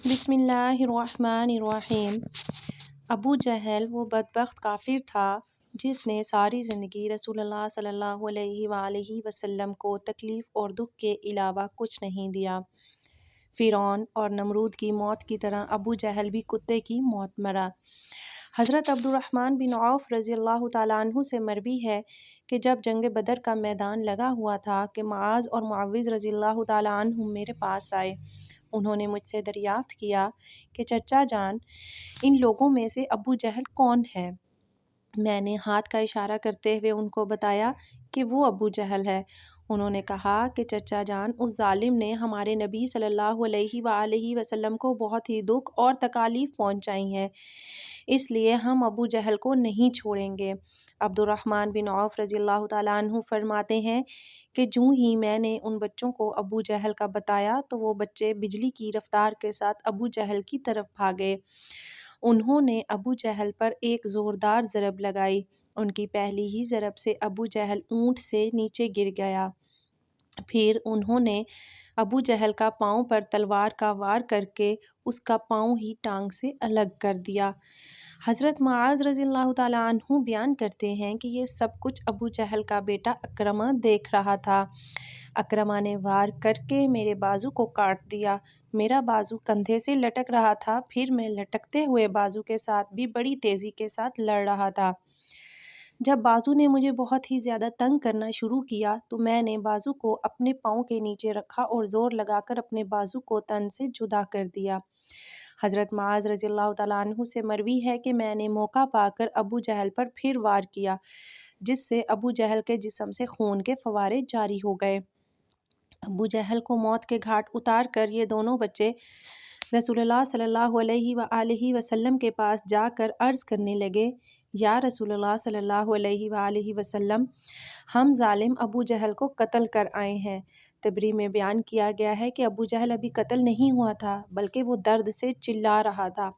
بسم اللہ الرحمن الرحیم۔ ابو جہل وہ بدبخت کافر تھا جس نے ساری زندگی رسول اللہ صلی اللہ علیہ وآلہ وسلم کو تکلیف اور دکھ کے علاوہ کچھ نہیں دیا۔ فرعون اور نمرود کی موت کی طرح ابو جہل بھی کتے کی موت مرا۔ حضرت عبد الرحمن بن عوف رضی اللہ تعالیٰ عنہ سے مروی ہے کہ جب جنگ بدر کا میدان لگا ہوا تھا کہ معاذ اور معوذ رضی اللہ تعالیٰ عنہ میرے پاس آئے۔ انہوں نے مجھ سے دریافت کیا کہ چچا جان، ان لوگوں میں سے ابو جہل کون ہے؟ میں نے ہاتھ کا اشارہ کرتے ہوئے ان کو بتایا کہ وہ ابو جہل ہے۔ انہوں نے کہا کہ چچا جان، اس ظالم نے ہمارے نبی صلی اللہ علیہ وآلہ وسلم کو بہت ہی دکھ اور تکالیف پہنچائی ہیں، اس لیے ہم ابو جہل کو نہیں چھوڑیں گے۔ عبد الرحمن بن عوف رضی اللہ تعالیٰ عنہ فرماتے ہیں کہ جوں ہی میں نے ان بچوں کو ابو جہل کا بتایا تو وہ بچے بجلی کی رفتار کے ساتھ ابو جہل کی طرف بھاگے۔ انہوں نے ابو جہل پر ایک زوردار ضرب لگائی۔ ان کی پہلی ہی ضرب سے ابو جہل اونٹ سے نیچے گر گیا۔ پھر انہوں نے ابو جہل کا پاؤں پر تلوار کا وار کر کے اس کا پاؤں ہی ٹانگ سے الگ کر دیا۔ حضرت معاذ رضی اللہ تعالیٰ عنہ بیان کرتے ہیں کہ یہ سب کچھ ابو جہل کا بیٹا اکرمہ دیکھ رہا تھا۔ اکرمہ نے وار کر کے میرے بازو کو کاٹ دیا۔ میرا بازو کندھے سے لٹک رہا تھا، پھر میں لٹکتے ہوئے بازو کے ساتھ بھی بڑی تیزی کے ساتھ لڑ رہا تھا۔ جب بازو نے مجھے بہت ہی زیادہ تنگ کرنا شروع کیا تو میں نے بازو کو اپنے پاؤں کے نیچے رکھا اور زور لگا کر اپنے بازو کو تن سے جدا کر دیا۔ حضرت معاذ رضی اللہ تعالیٰ عنہ سے مروی ہے کہ میں نے موقع پا کر ابو جہل پر پھر وار کیا، جس سے ابو جہل کے جسم سے خون کے فوارے جاری ہو گئے۔ ابو جہل کو موت کے گھاٹ اتار کر یہ دونوں بچے رسول اللہ صلی اللہ علیہ وآلہ وسلم کے پاس جا کر عرض کرنے لگے، یا رسول اللہ صلی اللہ علیہ وآلہ وسلم، ہم ظالم ابو جہل کو قتل کر آئے ہیں۔ تبری میں بیان کیا گیا ہے کہ ابو جہل ابھی قتل نہیں ہوا تھا، بلکہ وہ درد سے چلا رہا تھا،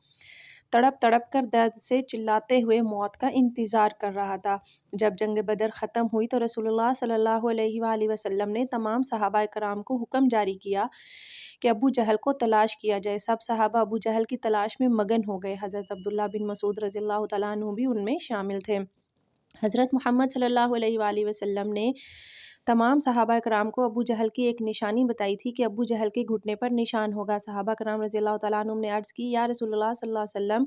تڑپ تڑپ کر درد سے چلاتے ہوئے موت کا انتظار کر رہا تھا۔ جب جنگ بدر ختم ہوئی تو رسول اللہ صلی اللہ علیہ وآلہ وسلم نے تمام صحابہ کرام کو حکم جاری کیا کہ ابو جہل کو تلاش کیا جائے۔ سب صحابہ ابو جہل کی تلاش میں مگن ہو گئے۔ حضرت عبداللہ بن مسعود رضی اللہ تعالیٰ عنہ بھی ان میں شامل تھے۔ حضرت محمد صلی اللہ علیہ وآلہ وسلم نے تمام صحابہ کرام کو ابو جہل کی ایک نشانی بتائی تھی کہ ابو جہل کے گھٹنے پر نشان ہوگا۔ صحابہ کرام رضی اللہ تعالیٰ عنہ نے عرض کی، یا رسول اللہ صلی اللہ علیہ وسلم،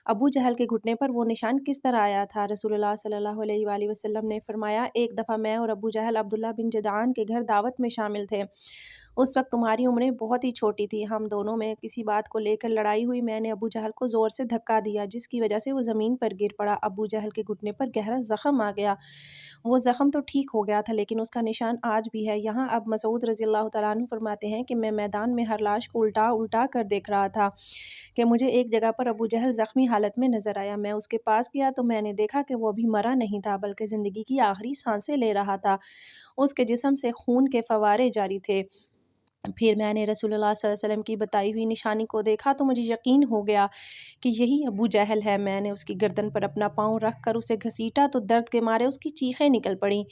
ابو جہل کے گھٹنے پر وہ نشان کس طرح آیا تھا؟ رسول اللہ صلی اللہ علیہ وآلہ وسلم نے فرمایا، ایک دفعہ میں اور ابو جہل عبداللہ بن جدعان کے گھر دعوت میں شامل تھے۔ اس وقت تمہاری عمریں بہت ہی چھوٹی تھی، ہم دونوں میں کسی بات کو لے کر لڑائی ہوئی۔ میں نے ابو جہل کو زور سے دھکا دیا جس کی وجہ سے وہ زمین پر گر پڑا۔ ابو جہل کے گھٹنے پر گہرا زخم آ گیا۔ وہ زخم تو ٹھیک ہو گیا تھا لیکن اس کا نشان آج بھی ہے۔ یہاں اب مسعود رضی اللہ تعالیٰ عنہ فرماتے ہیں کہ میں میدان میں ہر لاش کو الٹا الٹا کر دیکھ رہا تھا کہ مجھے ایک جگہ پر ابو جہل زخمی حالت میں نظر آیا۔ میں اس کے پاس گیا تو میں نے دیکھا کہ وہ ابھی مرا نہیں تھا بلکہ زندگی کی آخری سانسیں لے رہا تھا۔ اس کے جسم سے خون کے فوارے جاری تھے۔ پھر میں نے رسول اللہ صلی اللہ علیہ وسلم کی بتائی ہوئی نشانی کو دیکھا تو مجھے یقین ہو گیا کہ یہی ابو جہل ہے۔ میں نے اس کی گردن پر اپنا پاؤں رکھ کر اسے گھسیٹا تو درد کے مارے اس کی چیخیں نکل پڑیں۔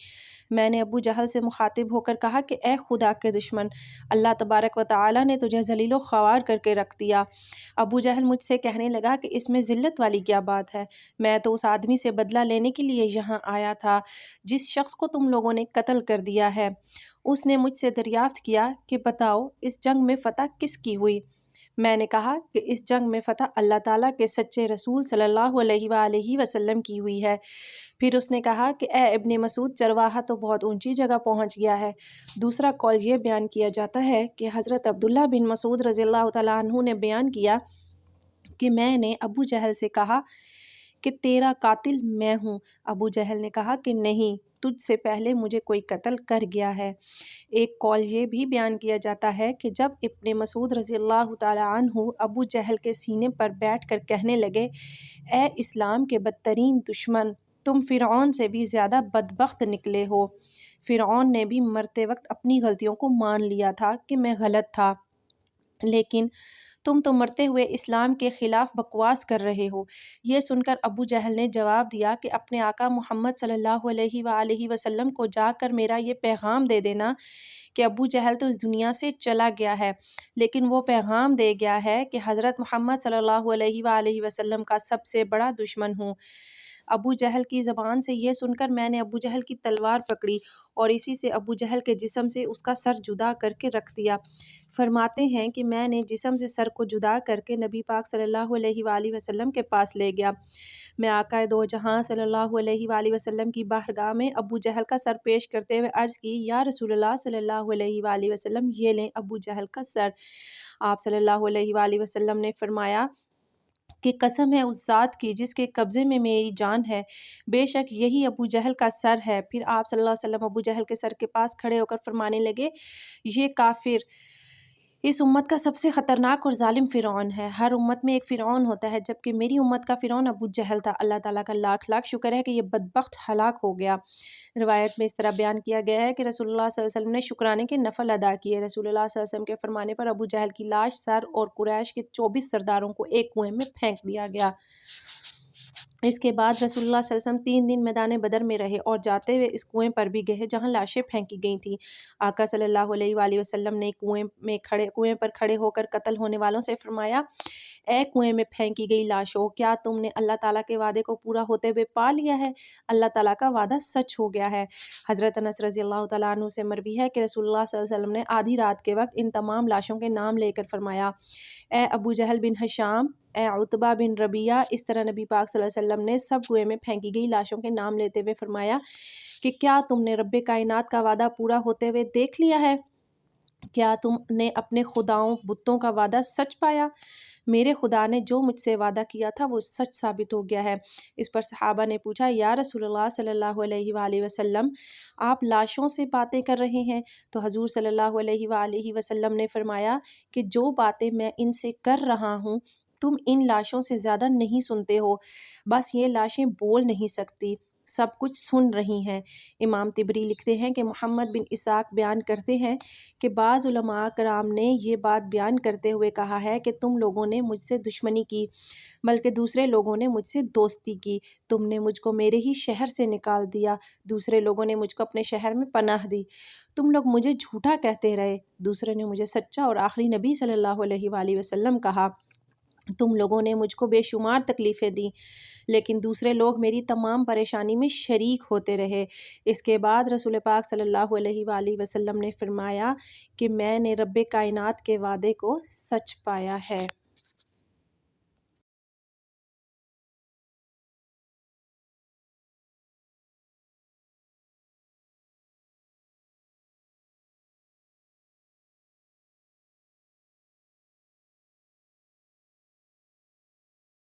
میں نے ابو جہل سے مخاطب ہو کر کہا کہ اے خدا کے دشمن، اللہ تبارک و تعالیٰ نے تجھے ذلیل و خوار کر کے رکھ دیا۔ ابو جہل مجھ سے کہنے لگا کہ اس میں ذلت والی کیا بات ہے؟ میں تو اس آدمی سے بدلہ لینے کے لیے یہاں آیا تھا جس شخص کو تم لوگوں نے قتل کر دیا ہے۔ اس نے مجھ سے دریافت کیا کہ بتاؤ اس جنگ میں فتح کس کی ہوئی؟ میں نے کہا کہ اس جنگ میں فتح اللہ تعالیٰ کے سچے رسول صلی اللہ علیہ وآلہ وسلم کی ہوئی ہے۔ پھر اس نے کہا کہ اے ابن مسعود، چرواہا تو بہت اونچی جگہ پہنچ گیا ہے۔ دوسرا قول یہ بیان کیا جاتا ہے کہ حضرت عبداللہ بن مسعود رضی اللہ تعالیٰ عنہ نے بیان کیا کہ میں نے ابو جہل سے کہا کہ تیرا قاتل میں ہوں۔ ابو جہل نے کہا کہ نہیں، تجھ سے پہلے مجھے کوئی قتل کر گیا ہے۔ ایک قول یہ بھی بیان کیا جاتا ہے کہ جب ابن مسعود رضی اللہ تعالیٰ عنہ ابو جہل کے سینے پر بیٹھ کر کہنے لگے، اے اسلام کے بدترین دشمن، تم فرعون سے بھی زیادہ بدبخت نکلے ہو۔ فرعون نے بھی مرتے وقت اپنی غلطیوں کو مان لیا تھا کہ میں غلط تھا۔ لیکن تم تو مرتے ہوئے اسلام کے خلاف بکواس کر رہے ہو۔ یہ سن کر ابو جہل نے جواب دیا کہ اپنے آقا محمد صلی اللہ علیہ وآلہ وسلم کو جا کر میرا یہ پیغام دے دینا کہ ابو جہل تو اس دنیا سے چلا گیا ہے، لیکن وہ پیغام دے گیا ہے کہ حضرت محمد صلی اللہ علیہ وآلہ وسلم کا سب سے بڑا دشمن ہوں۔ ابو جہل کی زبان سے یہ سن کر میں نے ابو جہل کی تلوار پکڑی اور اسی سے ابو جہل کے جسم سے اس کا سر جدا کر کے رکھ دیا۔ فرماتے ہیں کہ میں نے جسم سے سر کو جدا کر کے نبی پاک صلی اللہ علیہ وآلہ وسلم کے پاس لے گیا۔ میں آقا دو جہاں صلی اللہ علیہ وآلہ وسلم کی بارگاہ میں ابو جہل کا سر پیش کرتے ہوئے عرض کی، یا رسول اللہ صلی اللہ علیہ وآلہ وسلم، یہ لیں ابو جہل کا سر۔ آپ صلی اللہ علیہ وآلہ وسلم نے فرمایا کہ قسم ہے اس ذات کی جس کے قبضے میں میری جان ہے، بے شک یہی ابو جہل کا سر ہے۔ پھر آپ صلی اللہ علیہ وسلم ابو جہل کے سر کے پاس کھڑے ہو کر فرمانے لگے، یہ کافر اس امت کا سب سے خطرناک اور ظالم فرعون ہے۔ ہر امت میں ایک فرعون ہوتا ہے، جبکہ میری امت کا فرعون ابو جہل تھا۔ اللہ تعالیٰ کا لاکھ لاکھ شکر ہے کہ یہ بدبخت ہلاک ہو گیا۔ روایت میں اس طرح بیان کیا گیا ہے کہ رسول اللہ صلی اللہ علیہ وسلم نے شکرانے کے نفل ادا کیے۔ رسول اللہ صلی اللہ علیہ وسلم کے فرمانے پر ابو جہل کی لاش، سر اور قریش کے 24 سرداروں کو ایک کنویں میں پھینک دیا گیا۔ اس کے بعد رسول اللہ صلی اللہ علیہ وسلم 3 دن میدان بدر میں رہے اور جاتے ہوئے اس کنویں پر بھی گئے جہاں لاشیں پھینکی گئی تھیں۔ آقا صلی اللہ علیہ وآلہ وسلم نے کنویں پر کھڑے ہو کر قتل ہونے والوں سے فرمایا، اے کنویں میں پھینکی گئی لاشوں، کیا تم نے اللہ تعالیٰ کے وعدے کو پورا ہوتے ہوئے پا لیا ہے؟ اللہ تعالیٰ کا وعدہ سچ ہو گیا ہے۔ حضرت انس رضی اللہ تعالیٰ عنہ سے مروی ہے کہ رسول اللہ صلی اللہ علیہ وسلم نے آدھی رات کے وقت ان تمام لاشوں کے نام لے کر فرمایا، اے ابو جہل بن ہشام، اے عتبہ بن ربیعہ۔ اس طرح نبی پاک صلی اللہ علیہ وسلم نے سب کنویں میں پھینکی گئی لاشوں کے نام لیتے ہوئے فرمایا کہ کیا تم نے رب کائنات کا وعدہ پورا ہوتے ہوئے دیکھ لیا ہے؟ کیا تم نے اپنے خداؤں بتوں کا وعدہ سچ پایا؟ میرے خدا نے جو مجھ سے وعدہ کیا تھا وہ سچ ثابت ہو گیا ہے۔ اس پر صحابہ نے پوچھا، یا رسول اللہ صلی اللہ علیہ وآلہ وسلم، آپ لاشوں سے باتیں کر رہے ہیں؟ تو حضور صلی اللہ علیہ وآلہ وسلم نے فرمایا کہ جو باتیں میں ان سے کر رہا ہوں تم ان لاشوں سے زیادہ نہیں سنتے ہو، بس یہ لاشیں بول نہیں سکتی، سب کچھ سن رہی ہیں۔ امام طبری لکھتے ہیں کہ محمد بن اسحاق بیان کرتے ہیں کہ بعض علماء کرام نے یہ بات بیان کرتے ہوئے کہا ہے کہ تم لوگوں نے مجھ سے دشمنی کی، بلکہ دوسرے لوگوں نے مجھ سے دوستی کی۔ تم نے مجھ کو میرے ہی شہر سے نکال دیا، دوسرے لوگوں نے مجھ کو اپنے شہر میں پناہ دی۔ تم لوگ مجھے جھوٹا کہتے رہے، دوسرے نے مجھے سچا اور آخری نبی صلی اللہ علیہ وآلہ وسلم کہا۔ تم لوگوں نے مجھ کو بے شمار تکلیفیں دیں، لیکن دوسرے لوگ میری تمام پریشانی میں شریک ہوتے رہے۔ اس کے بعد رسول پاک صلی اللہ علیہ وآلہ وسلم نے فرمایا کہ میں نے رب کائنات کے وعدے کو سچ پایا ہے۔